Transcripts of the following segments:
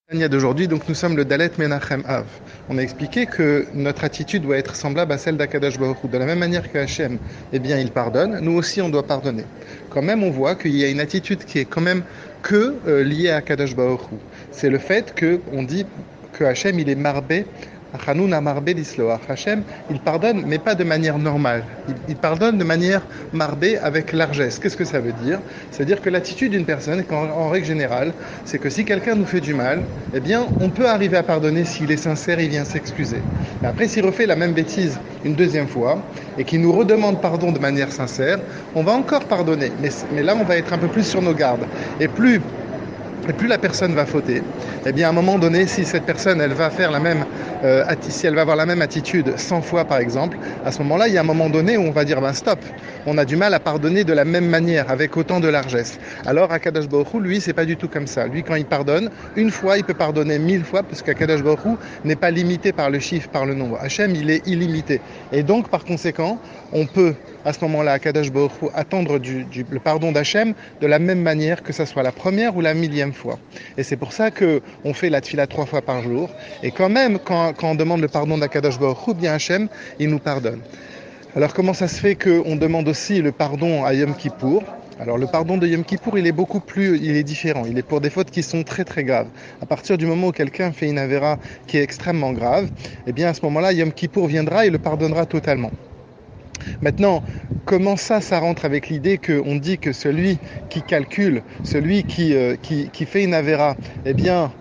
D'aujourd'hui, donc nous sommes le Dalet Menachem Av. On a expliqué que notre attitude doit être semblable à celle d'Akadosh Baruch Hu. De la même manière que Hachem, eh bien, il pardonne, nous aussi on doit pardonner. Quand même, on voit qu'il y a une attitude qui est quand même que liée à Akadosh Baruch Hu. C'est le fait que on dit que Hachem, il est marbé. Hanoun Amarbé l'Isloach. Hachem, il pardonne, mais pas de manière normale. Il pardonne de manière marbée avec largesse. Qu'est-ce que ça veut dire? C'est-à-dire que l'attitude d'une personne, en règle générale, c'est que si quelqu'un nous fait du mal, eh bien, on peut arriver à pardonner s'il est sincère, il vient s'excuser. Mais après, s'il refait la même bêtise une deuxième fois et qu'il nous redemande pardon de manière sincère, on va encore pardonner. Mais là, on va être un peu plus sur nos gardes. Et plus la personne va fauter, eh bien à un moment donné, si cette personne elle va faire la même, si elle va avoir la même attitude 100 fois par exemple, à ce moment-là, il y a un moment donné où on va dire ben stop, on a du mal à pardonner de la même manière, avec autant de largesse. Alors Akadosh Baruch Hu, lui, c'est pas du tout comme ça. Lui, quand il pardonne, une fois, il peut pardonner 1000 fois, parce qu'Akadosh Baruch Hu n'est pas limité par le chiffre, par le nombre. Hachem, il est illimité. Et donc, par conséquent, on peut à ce moment-là, Akadosh Baruch Hu, attendre le pardon d'Hachem de la même manière que ce soit la première ou la millième fois. Et c'est pour ça qu'on fait la tfila 3 fois par jour. Et quand même, quand on demande le pardon d'Akadosh Baruch Hu, bien Hachem, il nous pardonne. Alors comment ça se fait qu'on demande aussi le pardon à Yom Kippour? Alors le pardon de Yom Kippour, il est différent. Il est pour des fautes qui sont très très graves. À partir du moment où quelqu'un fait une avéra qui est extrêmement grave, eh bien à ce moment-là, Yom Kippour viendra et le pardonnera totalement. Maintenant, comment ça rentre avec l'idée qu'on dit que celui qui calcule, celui qui fait une avéra, eh bien,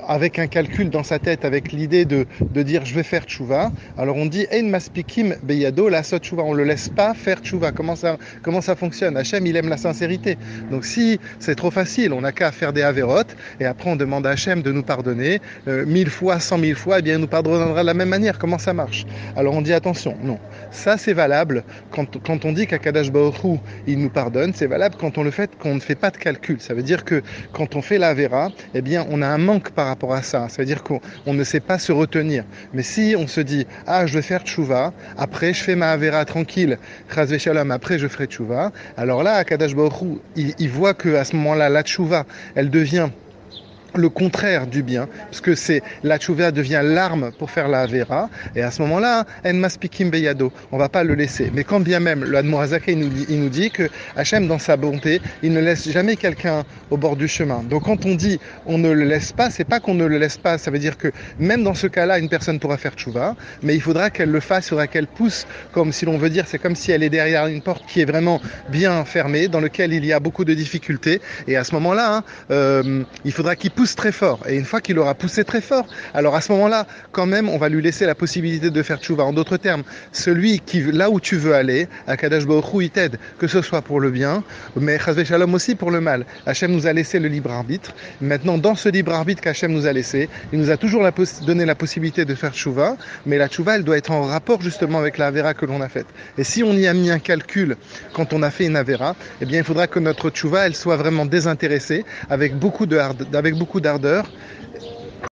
avec un calcul dans sa tête, avec l'idée de dire je vais faire tchouva, alors on dit ein maspikim beyado la sot tchouva, on le laisse pas faire tchouva. Comment ça fonctionne? Hachem, il aime la sincérité. Donc si c'est trop facile, on n'a qu'à faire des avérotes et après on demande à Hachem de nous pardonner 1000 fois, 100 000 fois, eh bien il nous pardonnera de la même manière. Comment ça marche? Alors on dit attention, non. Ça c'est valable quand on dit qu'Akadosh Baruch Hu, il nous pardonne, c'est valable quand on le fait, qu'on ne fait pas de calcul. Ça veut dire que quand on fait la avéra, eh bien on a un manque par rapport à ça. Ça veut dire qu'on ne sait pas se retenir. Mais si on se dit, ah, je vais faire tchouva, après je fais ma avéra tranquille, chas v'shalom, après je ferai tchouva, alors là, Akadosh Baruch Hu, il voit qu'à ce moment-là, la tchouva, elle devient le contraire du bien, parce que la tchouva devient l'arme pour faire la avéra, et à ce moment-là, en maspikim beyado, on va pas le laisser. Mais quand bien même, le Admor Hazaka, il nous dit que Hachem, dans sa bonté, il ne laisse jamais quelqu'un au bord du chemin. Donc quand on dit on ne le laisse pas, c'est pas qu'on ne le laisse pas, ça veut dire que même dans ce cas-là, une personne pourra faire tchouva, mais il faudra qu'elle le fasse, il faudra qu'elle pousse, comme si l'on veut dire, c'est comme si elle est derrière une porte qui est vraiment bien fermée, dans laquelle il y a beaucoup de difficultés, et à ce moment-là, il faudra qu'il pousse très fort. Et une fois qu'il aura poussé très fort, alors à ce moment-là, quand même, on va lui laisser la possibilité de faire tchouva. En d'autres termes, celui qui, là où tu veux aller, Akadosh Baruch Hu, il t'aide, que ce soit pour le bien, mais chas v'shalom aussi pour le mal. Hachem nous a laissé le libre arbitre. Maintenant, dans ce libre arbitre qu'Hachem nous a laissé, il nous a toujours donné la possibilité de faire tchouva, mais la tchouva, elle doit être en rapport justement avec la avéra que l'on a faite. Et si on y a mis un calcul quand on a fait une avéra, eh bien, il faudra que notre tchouva, elle soit vraiment désintéressée, avec beaucoup d'ardeur,